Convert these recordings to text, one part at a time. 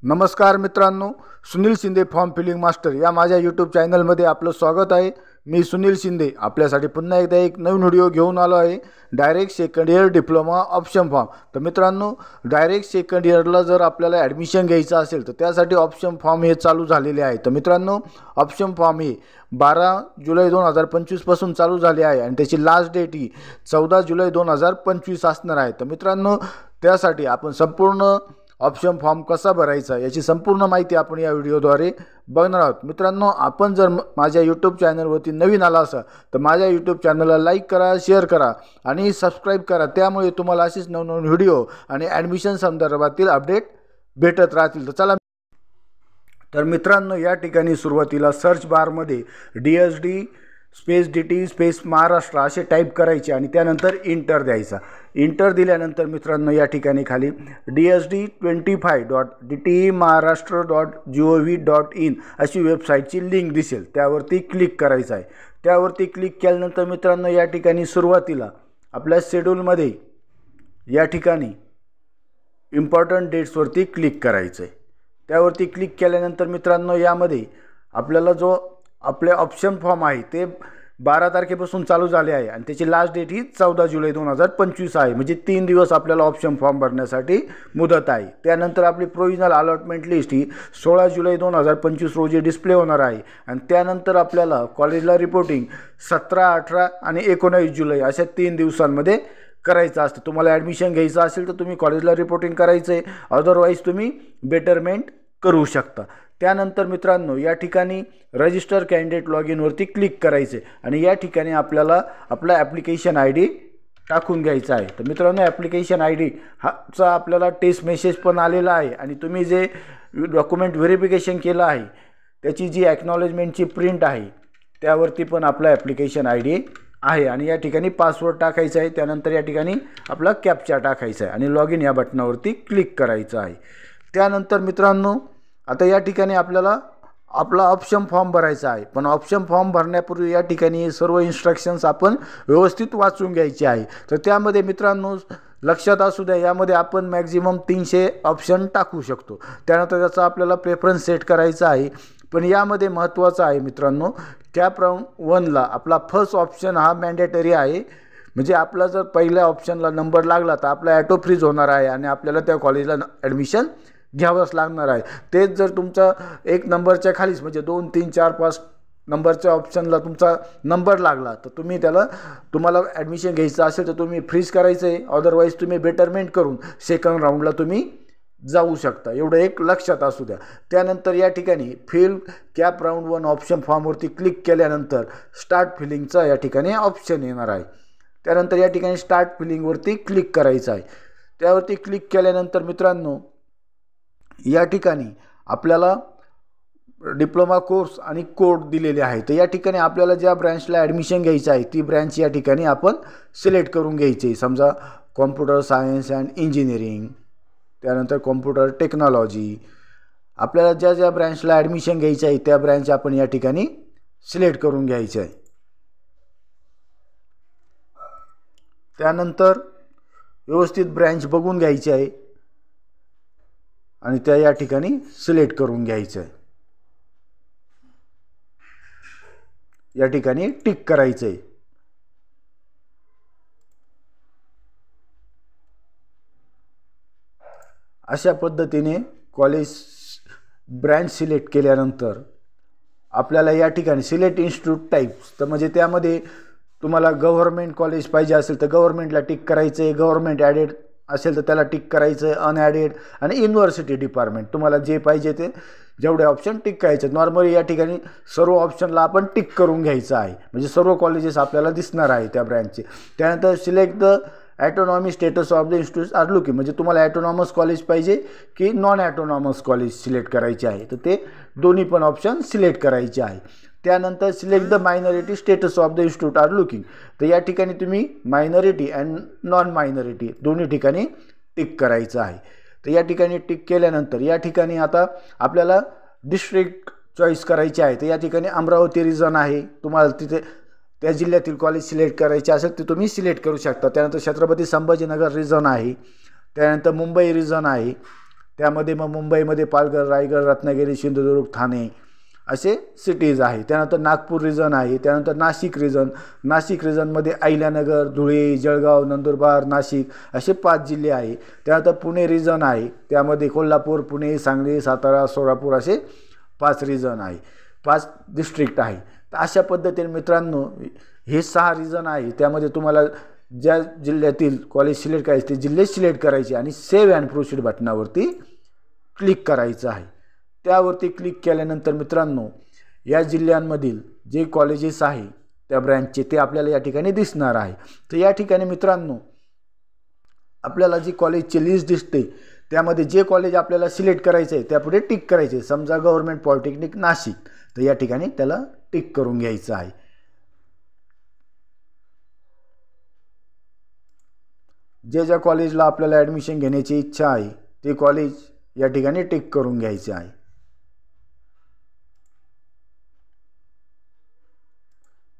नमस्कार मित्रांनो, Sunil Shinde form filling master या माझ्या यूट्यूब चॅनलमध्ये आपलं स्वागत आहे। मी सुनील शिंदे आपल्यासाठी पुन्हा एकदा एक नवीन व्हिडिओ घेऊन आलो आहे। Direct second year diploma option form. तर मित्रांनो, डायरेक्ट सेकंड इयरला जर आपल्याला ॲडमिशन घ्यायचं असेल तर त्यासाठी ऑप्शन फॉर्म हे चालू झालेले आहे। तर मित्रांनो, ऑप्शन फॉर्म हे 12 जुलै 2025 पासून चालू झाले आहे आणि त्याची लास्ट डेट ही 14 जुलै 2025 असणार आहे। तर मित्रांनो, त्यासाठी आपण संपूर्ण ऑप्शन फॉर्म कसा भरायचा याची संपूर्ण माहिती आपण या व्हिडिओद्वारे बघणार आहोत। मित्रांनो, आपण जर माझ्या यूट्यूब चॅनलवरती नवीन आला असाल तर माझ्या यूट्यूब चॅनलला लाईक करा, शेअर करा आणि सबस्क्राईब करा। त्यामुळे तुम्हाला अशीच नवनवीन व्हिडिओ आणि ॲडमिशन संदर्भातील अपडेट भेटत राहतील। तर चला, तर मित्रांनो, या ठिकाणी सुरुवातीला सर्च बारमध्ये DSD space DT space Maharashtra असे टाईप करायचे आणि त्यानंतर इंटर द्यायचा। इंटर दिल्यानंतर मित्रांनो, या ठिकाणी खाली dsd25.dtemaharashtra.gov.in अशी वेबसाईटची लिंक दिसेल, त्यावरती क्लिक करायचं आहे। त्यावरती क्लिक केल्यानंतर मित्रांनो, या ठिकाणी सुरुवातीला आपल्या शेड्यूलमध्ये या ठिकाणी इम्पॉर्टंट डेट्सवरती क्लिक करायचं आहे। त्यावरती क्लिक केल्यानंतर मित्रांनो, यामध्ये आपल्याला जो आपले ऑप्शन फॉर्म आहे ते 12 तारखेपासून चालू झाले आहे आणि त्याची लास्ट डेट ही 14 जुलै 2025 आहे। म्हणजे 3 दिवस आपल्याला ऑप्शन फॉर्म भरण्यासाठी मुदत आहे। त्यानंतर आपली प्रोविजनल अलॉटमेंट लिस्ट ही 16 जुलै 2025 रोजी डिस्प्ले होणार आहे आणि त्यानंतर आपल्याला कॉलेजला रिपोर्टिंग 17, 18 आणि 19 जुलै अशा 3 दिवसांमध्ये करायचं असतं। तुम्हाला ॲडमिशन घ्यायचं असेल तर तुम्ही कॉलेजला रिपोर्टिंग करायचं आहे, अदरवाईज तुम्ही बेटरमेंट करू शकता। त्यानंतर मित्रांनो, या ठिकाणी रजिस्टर कॅन्डिडेट लॉग इनवरती क्लिक करायचे आणि या ठिकाणी आपल्याला आपला ॲप्लिकेशन ID टाकून घ्यायचा आहे। तर मित्रांनो, ॲप्लिकेशन ID चा आपल्याला टेस्ट मेसेज पण आलेला आहे आणि तुम्ही जे डॉक्युमेंट व्हेरिफिकेशन केलं आहे त्याची जी ॲक्नॉलेजमेंटची प्रिंट आहे त्यावरती पण आपला ॲप्लिकेशन ID आहे आणि या ठिकाणी पासवर्ड टाकायचा आहे। त्यानंतर या ठिकाणी आपला कॅप्चा टाकायचा आहे आणि लॉग इन या बटनावरती क्लिक करायचं आहे। त्यानंतर मित्रांनो, आता या ठिकाणी आपल्याला आपला ऑप्शन फॉर्म भरायचा आहे, पण ऑप्शन फॉर्म भरण्यापूर्वी या ठिकाणी सर्व इन्स्ट्रक्शन्स आपण व्यवस्थित वाचून घ्यायचे आहे। तर त्यामध्ये मित्रांनो लक्षात असू द्या, यामध्ये आपण मॅक्झिमम 300 ऑप्शन टाकू शकतो। त्यानंतर त्याचा आपल्याला प्रेफरन्स सेट करायचा आहे। पण यामध्ये महत्त्वाचं आहे मित्रांनो, कॅप राऊंड 1ला आपला फर्स्ट ऑप्शन हा मॅन्डेटरी आहे। म्हणजे आपला जर पहिल्या ऑप्शनला नंबर लागला तर आपला ॲटो फ्रीज होणार आहे आणि आपल्याला त्या कॉलेजला ॲडमिशन घ्यावंच लागणार आहे। तेच जर तुमचा 1 नंबरच्या खालीच म्हणजे 2, 3, 4, 5 नंबरच्या ऑप्शनला तुमचा नंबर लागला तर तुम्हाला ॲडमिशन घ्यायचं असेल तर तुम्ही फ्रीज करायचं आहे, अदरवाईज तुम्ही बेटरमेंट करून सेकंड राऊंडला तुम्ही जाऊ शकता। एवढं एक लक्षात असू द्या। त्यानंतर या ठिकाणी फिल कॅप राऊंड 1 ऑप्शन फॉर्मवरती क्लिक केल्यानंतर स्टार्ट फिलिंगचा या ठिकाणी ऑप्शन येणार आहे। त्यानंतर या ठिकाणी स्टार्ट फिलिंगवरती क्लिक करायचं आहे। त्यावरती क्लिक केल्यानंतर मित्रांनो, या ठिकाणी आपल्याला डिप्लोमा कोर्स आणि कोड दिलेले आहे। तर या ठिकाणी आपल्याला ज्या ब्रँचला ॲडमिशन घ्यायचं आहे ती ब्रँच या ठिकाणी आपण सिलेक्ट करून घ्यायची आहे। समजा कॉम्प्युटर सायन्स अँड इंजिनिअरिंग, त्यानंतर कॉम्प्युटर टेक्नॉलॉजी, आपल्याला ज्या ज्या ब्रँचला ॲडमिशन घ्यायचं आहे त्या ब्रँच आपण या ठिकाणी सिलेक्ट करून घ्यायचं आहे। त्यानंतर व्यवस्थित ब्रँच बघून घ्यायची आहे आणि त्या या ठिकाणी सिलेक्ट करून घ्यायचं आहे। या ठिकाणी टिक करायचं आहे। अशा पद्धतीने कॉलेज ब्रँच सिलेक्ट केल्यानंतर आपल्याला या ठिकाणी सिलेक्ट इन्स्टिट्यूट टाईप्स, तर म्हणजे त्यामध्ये तुम्हाला गव्हर्नमेंट कॉलेज पाहिजे असेल तर गव्हर्नमेंटला टिक करायचं आहे, गव्हर्नमेंट ॲडेड असेल तर त्याला टिक करायचं आहे, अनॲडेड आणि युनिव्हर्सिटी डिपार्टमेंट तुम्हाला जे पाहिजे ते जेवढे ऑप्शन टिक करायचे। नॉर्मली या ठिकाणी सर्व ऑप्शनला आपण टिक करून घ्यायचं आहे, म्हणजे सर्व कॉलेजेस आपल्याला दिसणार आहे त्या ब्रँचचे। त्यानंतर select the autonomy status of the institute are looking, म्हणजे तुम्हाला ॲटोनॉमस कॉलेज पाहिजे की नॉन ॲटोनॉमस कॉलेज सिलेक्ट करायचे आहे, तर ते दोन्ही पण ऑप्शन सिलेक्ट करायचे आहे। त्यानंतर select the minority status of the institute are looking, तर या ठिकाणी तुम्ही मायनॉरिटी अँड नॉन मायनॉरिटी दोन्ही ठिकाणी टिक करायचं आहे। तर या ठिकाणी टिक केल्यानंतर या ठिकाणी आता आपल्याला डिस्ट्रिक्ट चॉईस करायचे आहे। तर या ठिकाणी अमरावती रिजन आहे, तुम्हाला तिथे त्या जिल्ह्यातील कॉलेज सिलेक्ट करायचे असेल तर तुम्ही सिलेक्ट करू शकता। त्यानंतर छत्रपती संभाजीनगर रिजन आहे, त्यानंतर मुंबई रिजन आहे, त्यामध्ये मग मुंबईमध्ये पालघर, रायगड, रत्नागिरी, सिंधुदुर्ग, ठाणे असे सिटीज आहे. त्यानंतर नागपूर रिजन आहे. त्यानंतर नाशिक रिजन, नाशिक रिजनमध्ये अहिल्यानगर, धुळे, जळगाव, नंदुरबार, नाशिक असे 5 जिल्हे आहे. त्यानंतर पुणे रिजन आहे. त्यामध्ये कोल्हापूर, पुणे, सांगली, सातारा, सोलापूर असे 5 रिजन आहे, 5 डिस्ट्रिक्ट आहे. तर अशा पद्धतीने मित्रांनो हे 6 रिजन आहे. त्यामध्ये तुम्हाला ज्या जिल्ह्यातील कॉलेज सिलेक्ट करायचे ते जिल्हे सिलेक्ट करायचे आणि सेव्ह अँड प्रोसीड बटनावरती क्लिक करायचं आहे. त्यावरती क्लिक केल्यानंतर मित्रांनो या जिल्ह्यांमधील जे कॉलेजेस आहे त्या ब्रँचचे ते आपल्याला या ठिकाणी दिसणार आहे. तर या ठिकाणी मित्रांनो आपल्याला जी कॉलेजची लिस्ट दिसते त्यामध्ये जे कॉलेज आपल्याला सिलेक्ट करायचं आहे त्यापुढे टिक करायचे. समजा गव्हर्नमेंट पॉलिटेक्निक नाशिक, तर या ठिकाणी त्याला टिक करून घ्यायचं आहे. जे ज्या कॉलेजला आपल्याला ॲडमिशन घेण्याची इच्छा आहे ते कॉलेज या ठिकाणी टिक करून घ्यायचे आहे.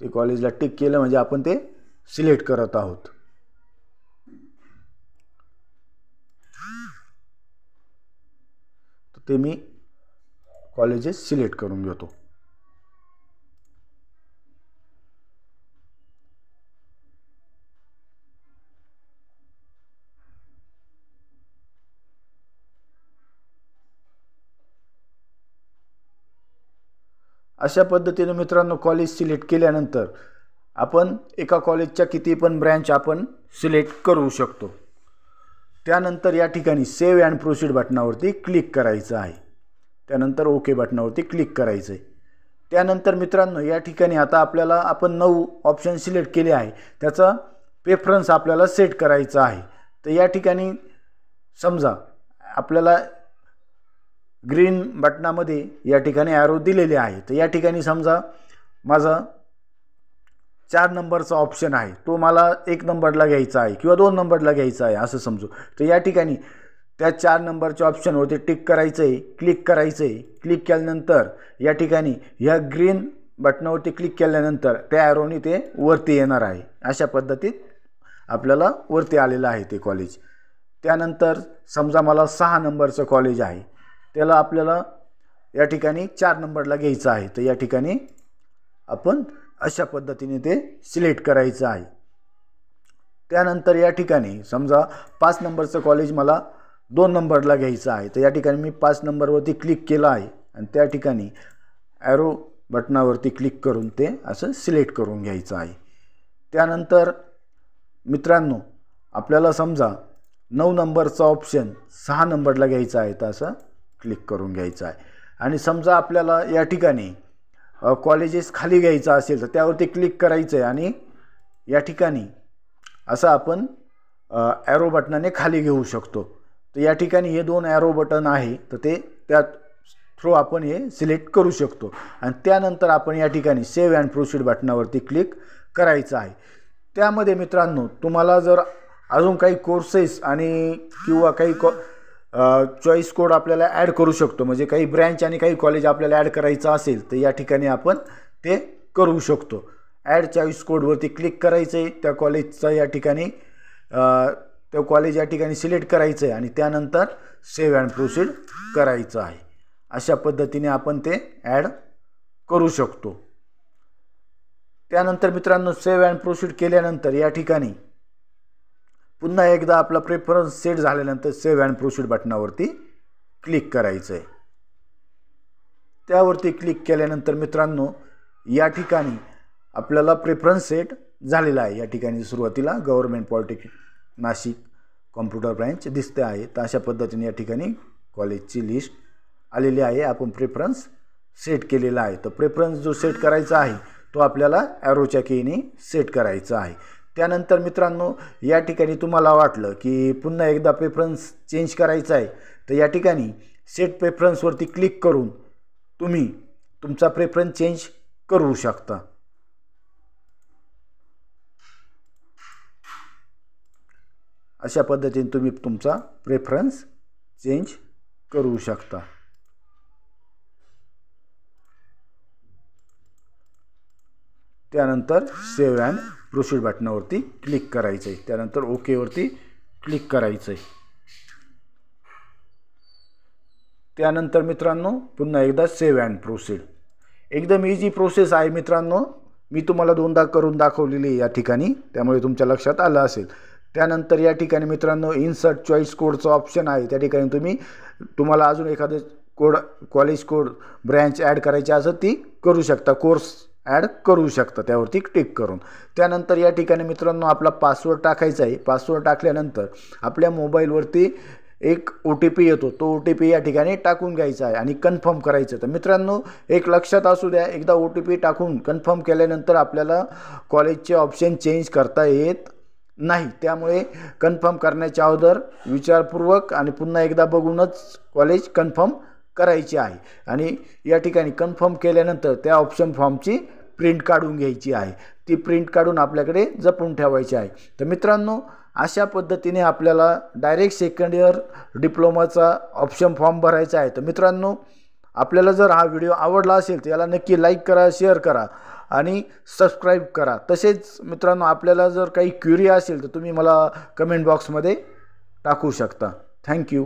ते कॉलेजला टिक केलं म्हणजे आपण ते सिलेक्ट करत आहोत. ते मी कॉलेजेस सिलेक्ट करून घेतो. अशा पद्धतीने मित्रांनो कॉलेज सिलेक्ट केल्यानंतर आपण एका कॉलेजच्या किती पण ब्रँच आपण सिलेक्ट करू शकतो. त्यानंतर या ठिकाणी सेव्ह अँड प्रोसीड बटनावरती क्लिक करायचं आहे. त्यानंतर ओके बटनावरती क्लिक करायचं आहे. त्यानंतर मित्रांनो या ठिकाणी आता आपल्याला आपण 9 ऑप्शन सिलेक्ट केले आहे त्याचा प्रेफरन्स आपल्याला सेट करायचा आहे. तर या ठिकाणी समजा आपल्याला ग्रीन बटनामध्ये या ठिकाणी ॲरो दिलेले आहे. तर या ठिकाणी समजा माझा 4 नंबरचा ऑप्शन आहे तो मला 1 नंबरला घ्यायचा आहे किंवा 2 नंबरला घ्यायचा आहे असं समजू. तर या ठिकाणी त्या 4 नंबरच्या ऑप्शनवरती टिक करायचं आहे, क्लिक करायचं आहे. क्लिक केल्यानंतर या ठिकाणी ह्या ग्रीन बटनावरती क्लिक केल्यानंतर त्या ॲरोनी ते वरती येणार आहे. अशा पद्धतीत आपल्याला वरती आलेलं आहे ते कॉलेज. त्यानंतर समजा मला 6 नंबरचं कॉलेज आहे त्याला आपल्याला या ठिकाणी 4 नंबरला घ्यायचं आहे. तर या ठिकाणी आपण अशा पद्धतीने ते सिलेक्ट करायचं आहे. त्यानंतर या ठिकाणी समजा 5 नंबरचं कॉलेज मला 2 नंबरला घ्यायचं आहे. तर या ठिकाणी मी 5 नंबरवरती क्लिक केलं आहे आणि त्या ठिकाणी ॲरो बटनावरती क्लिक करून ते असं सिलेक्ट करून घ्यायचं आहे. त्यानंतर मित्रांनो आपल्याला समजा 9 नंबरचा ऑप्शन 6 नंबरला घ्यायचा आहे तर असं क्लिक करून घ्यायचं आहे. आणि समजा आपल्याला या ठिकाणी कॉलेजेस खाली घ्यायचं असेल तर त्यावरती क्लिक करायचं आहे आणि या ठिकाणी असं आपण ॲरो बटनाने खाली घेऊ शकतो. तर या ठिकाणी हे 2 ॲरो बटन आहे तर ते त्या थ्रू आपण हे सिलेक्ट करू शकतो. आणि त्यानंतर आपण या ठिकाणी सेव्ह अँड प्रोसीड बटनावरती क्लिक करायचं आहे. त्यामध्ये मित्रांनो तुम्हाला जर अजून काही कोर्सेस आणि किंवा काही चॉईस कोड आपल्याला ॲड करू शकतो. म्हणजे काही ब्रँच आणि काही कॉलेज आपल्याला ॲड करायचं असेल तर या ठिकाणी आपण ते करू शकतो. ॲड चॉईस कोडवरती क्लिक करायचं आहे. त्या कॉलेजचा या ठिकाणी त्या कॉलेज या ठिकाणी सिलेक्ट करायचं आहे आणि त्यानंतर सेव्ह अँड प्रोसीड करायचं आहे. अशा पद्धतीने आपण ते ॲड करू शकतो. त्यानंतर मित्रांनो सेव्ह अँड प्रोसीड केल्यानंतर या ठिकाणी पुन्हा एकदा आपला प्रेफरन्स सेट झाल्यानंतर सेव्ह अँड प्रोसीड बटनावरती क्लिक करायचं आहे. त्यावरती क्लिक केल्यानंतर मित्रांनो या ठिकाणी आपल्याला प्रेफरन्स सेट झालेला आहे. या ठिकाणी सुरुवातीला government polytechnic Nashik computer branch दिसते आहे. तर अशा पद्धतीने या ठिकाणी कॉलेजची लिस्ट आलेली आहे. आपण प्रेफरन्स सेट केलेला आहे. तर प्रेफरन्स जो सेट करायचा आहे तो आपल्याला ॲरोच्या कीने सेट करायचा आहे. त्यानंतर मित्रांनो या ठिकाणी तुम्हाला वाटलं की पुन्हा एकदा प्रेफरन्स चेंज करायचा आहे तर या ठिकाणी सेट प्रेफरन्सवरती क्लिक करून तुम्ही तुमचा प्रेफरन्स चेंज करू शकता. अशा पद्धतीने तुम्ही तुमचा प्रेफरन्स चेंज करू शकता. त्यानंतर सेव्ह अँड प्रोसीड बटनावरती क्लिक करायचं आहे. त्यानंतर ओकेवरती क्लिक करायचं आहे. त्यानंतर मित्रांनो पुन्हा एकदा सेव्ह अँड प्रोसीड. एकदम इझी प्रोसेस आहे मित्रांनो. मी तुम्हाला दोनदा करून दाखवलेली आहे या ठिकाणी, त्यामुळे तुमच्या लक्षात आलं असेल. त्यानंतर या ठिकाणी मित्रांनो इन्सर्ट चॉईस कोडचं ऑप्शन आहे. त्या ठिकाणी तुम्हाला अजून एखादं code, college code, branch add करायची असं ती करू शकता, कोर्स ॲड करू शकता त्यावरती क्लिक करून. त्यानंतर या ठिकाणी मित्रांनो आपला पासवर्ड टाकायचा आहे. पासवर्ड टाकल्यानंतर आपल्या मोबाईलवरती एक OTP येतो. तो OTP या ठिकाणी टाकून घ्यायचा आहे आणि कन्फर्म करायचं. तर मित्रांनो एक लक्षात असू द्या, एकदा OTP टाकून कन्फर्म केल्यानंतर आपल्याला कॉलेजचे ऑप्शन चेंज करता येत नाही. त्यामुळे कन्फर्म करण्याच्या अगोदर विचारपूर्वक आणि पुन्हा एकदा बघूनच कॉलेज कन्फर्म करायची आहे. आणि या ठिकाणी कन्फर्म केल्यानंतर त्या ऑप्शन फॉर्मची प्रिंट काढून घ्यायची आहे. ती प्रिंट काढून आपल्याकडे जपून ठेवायची आहे. तर मित्रांनो अशा पद्धतीने आपल्याला डायरेक्ट सेकंड इयर डिप्लोमाचा ऑप्शन फॉर्म भरायचा आहे. तर मित्रांनो आपल्याला जर हा व्हिडिओ आवडला असेल तर याला नक्की लाईक करा, शेअर करा आणि सबस्क्राईब करा. तसेच मित्रांनो आपल्याला जर काही क्वेरी असेल तर तुम्ही मला कमेंट बॉक्समध्ये टाकू शकता. थँक्यू.